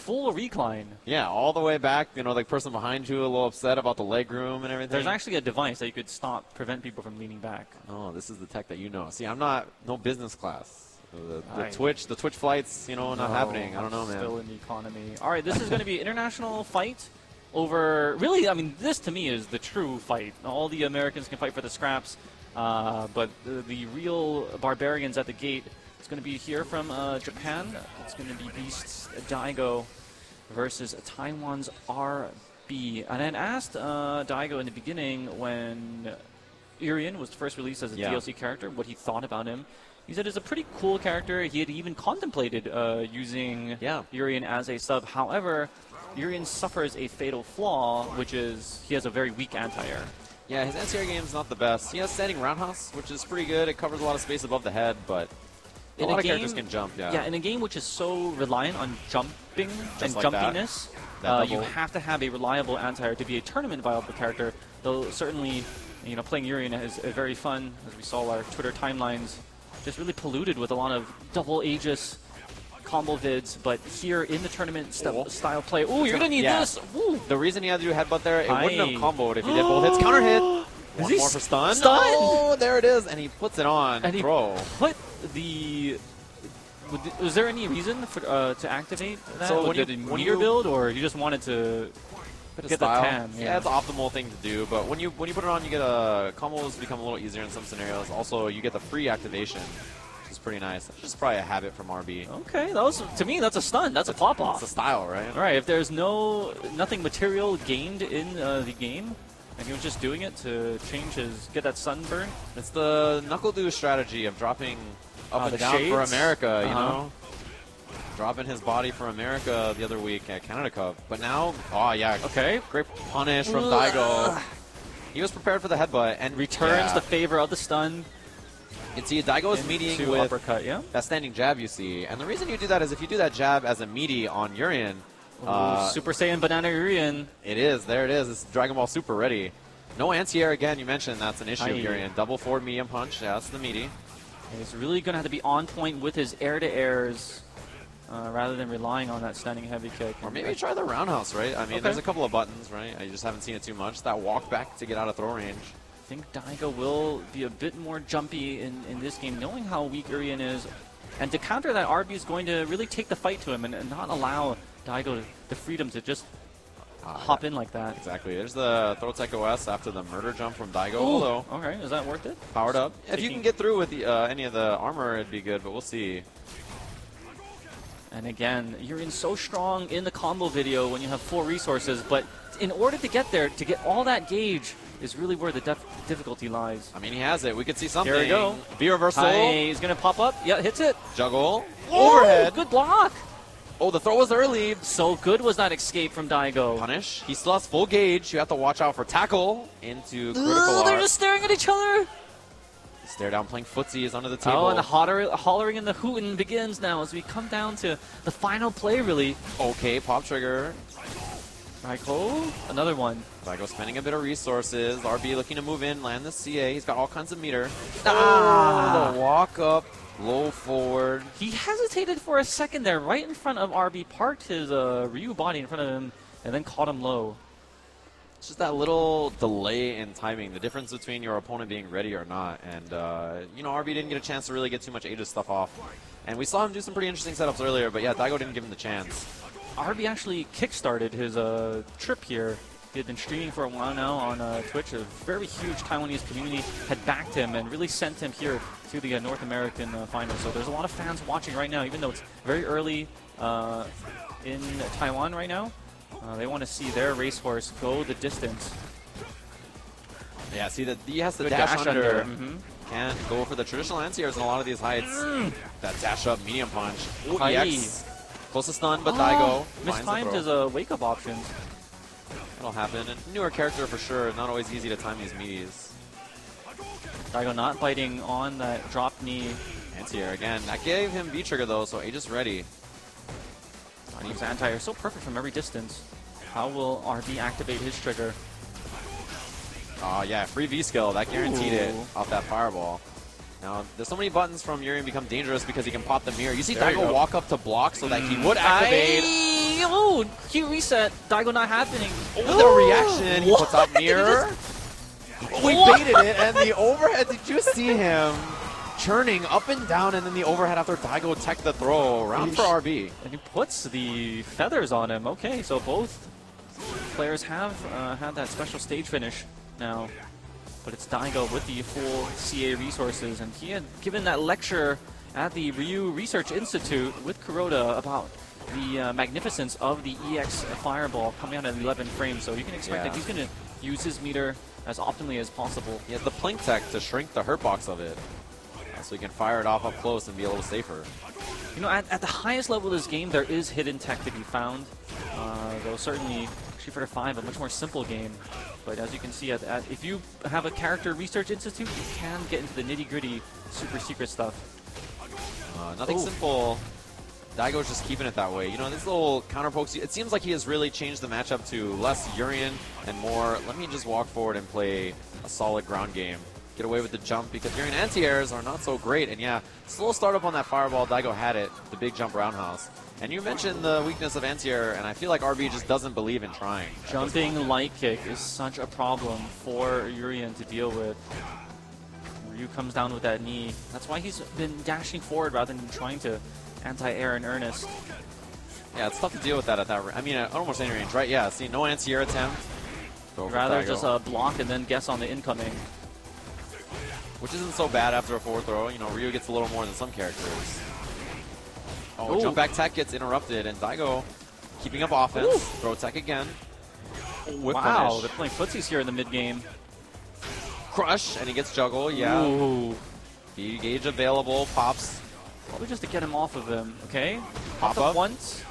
full recline. Yeah, all the way back. You know, the person behind you a little upset about the leg room and everything. There's actually a device that you could prevent people from leaning back. Oh, this is the tech that you know. See, I'm no business class. The Twitch flights, you know, not happening. I don't know, man. Still in the economy. All right, this is going to be an international fight over. Really, I mean, this to me is the true fight. All the Americans can fight for the scraps, but the real barbarians at the gate. It's going to be here from Japan. It's going to be Beast's Daigo versus Taiwan's RB. And I had asked Daigo in the beginning when Urien was first released as a DLC character what he thought about him. He said it's a pretty cool character. He had even contemplated using Urien as a sub. However, Urien suffers a fatal flaw, which is he has a very weak anti-air. Yeah, his anti-air game is not the best. He has standing roundhouse, which is pretty good. It covers a lot of space above the head, but a lot of characters can jump, Yeah, in a game which is so reliant on jumping and like jumpiness, you have to have a reliable anti-air to be a tournament viable character. Though certainly, you know, playing Urien is very fun, as we saw our Twitter timelines, just really polluted with a lot of double Aegis combo vids. But here in the tournament style play, oh, you're gonna need this. Ooh. The reason he had to do headbutt there, it wouldn't have comboed if he did both hits. Counter hit. One more for stun. Oh, there it is, and he puts it on. And throw. Was there any reason for, to activate that? So when did meter build, or you just wanted to get the tan? Yeah, it's the optimal thing to do. But when you put it on, you get combos become a little easier in some scenarios. Also, you get the free activation, which is pretty nice. That's just probably a habit from RB. Okay, to me that's a stun. That's a pop off. It's a style, right? All right. If there's nothing material gained in the game, and he was just doing it to get that sunburn. It's the knuckle do strategy of dropping up and down shades? for America, you know? Dropping his body for America the other week at Canada Cup. But now, okay. Great punish from Daigo. He was prepared for the headbutt and returns the favor of the stun. You can see Daigo is meeting with uppercut, that standing jab you see. And the reason you do that is if you do that jab as a meaty on Urien, Super Saiyan Banana Urien. It is. There it is. It's Dragon Ball Super ready. No anti-air again. You mentioned that's an issue of Urien. Double forward medium punch. Yeah, that's the meaty. He's really going to have to be on point with his air-to-airs rather than relying on that standing heavy kick. Or maybe try the roundhouse, right? I mean, there's a couple of buttons, right? I just haven't seen it too much. That walk back to get out of throw range. I think Daigo will be a bit more jumpy in this game, knowing how weak Urien is. And to counter that, RB is going to really take the fight to him and not allow Daigo the freedom to just hop in like that. Exactly. There's the throw tech OS after the murder jump from Daigo. Although, okay, is that worth it? Powered up. If you can get through with any of the armor, it'd be good, but we'll see. And again, Urien's so strong in the combo video when you have 4 resources, but in order to get there, to get all that gauge, is really where the difficulty lies. I mean, he has it. We could see something. There we go. B reversal. He's going to pop up. Yeah, hits it. Juggle. Overhead. Good block. Oh, the throw was early. So good was that escape from Daigo. Punish. He still has full gauge. You have to watch out for tackle into critical They're just staring at each other. Stare down playing footsies under the table. Oh, and the hollering and the hooting begins now as we come down to the final play, really. Okay, pop trigger. Daigo, another one. Daigo spending a bit of resources. RB looking to move in, land the CA. He's got all kinds of meter. Ah! The walk up, low forward. He hesitated for a second there, right in front of RB, parked his Ryu body in front of him, and then caught him low. It's just that little delay in timing, the difference between your opponent being ready or not. And, you know, RB didn't get a chance to really get too much Aegis stuff off. And we saw him do some pretty interesting setups earlier, but yeah, Daigo didn't give him the chance. RB actually kickstarted his trip here. He had been streaming for a while now on Twitch. A very huge Taiwanese community had backed him and really sent him here to the North American finals. So there's a lot of fans watching right now, even though it's very early in Taiwan right now. They want to see their racehorse go the distance. Yeah, see that he has to dash under. Can't go for the traditional anti-airs in a lot of these heights. That dash up medium punch. Ooh, EX. Close to stun, but Daigo mistimed his wake-up options. That'll happen. And newer character for sure. Not always easy to time these meaties. Daigo not biting on that drop knee. Anti-air again. That gave him V-trigger though, so Aegis ready. His anti-air so perfect from every distance. How will RB activate his trigger? Oh yeah, free V-skill. That guaranteed it off that fireball. Now, there's so many buttons from Urien become dangerous because he can pop the mirror. You see Daigo walk up to block so that he would activate. Oh, Q reset. Daigo not happening. Oh, the reaction. He puts out mirror. We baited it, and the overhead. Did you see him churning up and down, and then the overhead after Daigo tech the throw? Round for RB. And he puts the feathers on him. Okay, so both players have had that special stage finish now. But it's Daigo with the full CA resources, and he had given that lecture at the Ryu Research Institute with Kuroda about the magnificence of the EX Fireball coming out at 11 frames. So you can expect that he's going to use his meter as optimally as possible. He has the Plink tech to shrink the hurt box of it, so he can fire it off up close and be a little safer. You know, at the highest level of this game, there is hidden tech to be found. Though certainly Street Fighter 5, a much more simple game. But as you can see, if you have a character research institute, you can get into the nitty-gritty, super secret stuff. Nothing simple. Daigo's just keeping it that way. You know, this little counter pokes, it seems like he has really changed the matchup to less Urien and more, let me just walk forward and play a solid ground game. Get away with the jump, because Urien anti-airs are not so great. And yeah, slow startup on that fireball. Daigo had it, the big jump roundhouse. And you mentioned the weakness of anti-air, and I feel like RB just doesn't believe in trying. Jumping light kick is such a problem for Urien to deal with. Ryu comes down with that knee. That's why he's been dashing forward rather than trying to anti-air in earnest. Yeah, it's tough to deal with that at that. I mean, at almost any range, right? Yeah. See, no anti-air attempt. Rather just block and then guess on the incoming. Which isn't so bad after a forward throw. You know, Ryu gets a little more than some characters. Oh, jump back tech gets interrupted, and Daigo keeping up offense. Throw tech again. Wow, they're playing footsies here in the mid game. Crush, and he gets juggle. Yeah. Ooh. The gauge available. Pops. Probably just to get him off of him. Okay. Pop up once.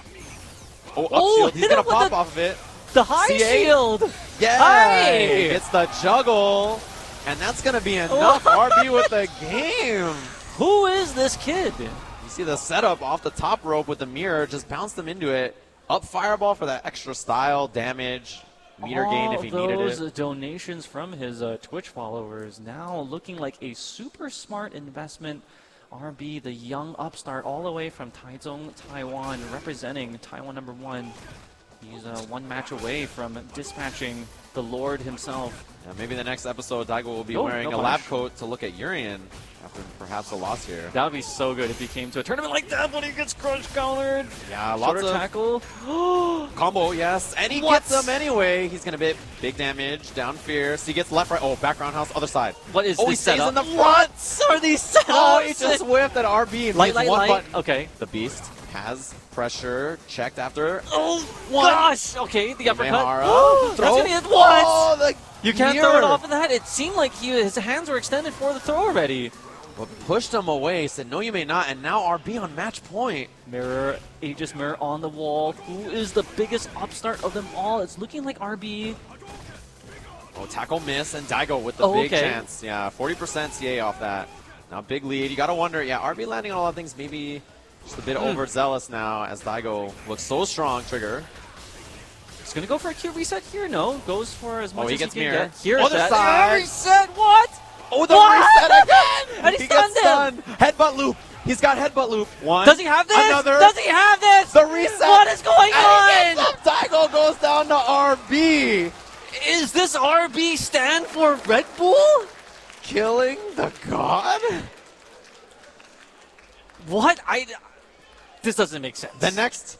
Oh, up shield. He's gonna pop off of it. The high shield. Yeah. Hey! It's the juggle. And that's going to be enough. RB with the game. Who is this kid? You see the setup off the top rope with the mirror. Just bounce them into it. Up fireball for that extra style, damage, meter gain if he needed it. Those donations from his Twitch followers now looking like a super smart investment. RB, the young upstart, all the way from Taichung, Taiwan, representing Taiwan #1. He's one match away from dispatching the Lord himself. Yeah, maybe the next episode, Daigo will be wearing a lab coat to look at Urien after perhaps a loss here. That would be so good if he came to a tournament like that when he gets crush countered. Yeah, lots of tackle. Combo, yes. And he gets them anyway. He's going to be big damage, down fierce. He gets left, right. Oh, back roundhouse, other side. What is this he stays setup? in the front. What are these setups? Oh, he just whiffed at RB and light. button. Okay. The Beast has pressure checked after. Oh, gosh. Okay, the uppercut. Umehara. That's going to hit once. Oh, you can't throw it off of that. It seemed like his hands were extended for the throw already. But pushed him away, said, no, you may not, and now RB on match point. Mirror, Aegis Mirror on the wall. Who is the biggest upstart of them all? It's looking like RB. Oh, tackle miss, and Daigo with the big chance. Yeah, 40% CA off that. Now, big lead. You got to wonder, yeah, RB landing on a lot of things, maybe just a bit overzealous now as Daigo looks so strong, Trigger. He's going to go for a Q reset here. No, goes for as much as he can get. Here, other side. Reset, what? Oh, the reset again! And he stunned him! Headbutt loop. He's got headbutt loop. One. Does he have this? Another. Does he have this? The reset. What is going on? He gets up. Daigo goes down to RB. Is this RB stand for Red Bull? Killing the god? What? This doesn't make sense. The next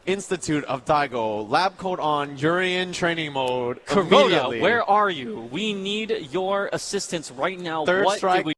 Institute of Daigo, lab coat on, Urien training mode. Kuroda, where are you? We need your assistance right now. Third what strike. did we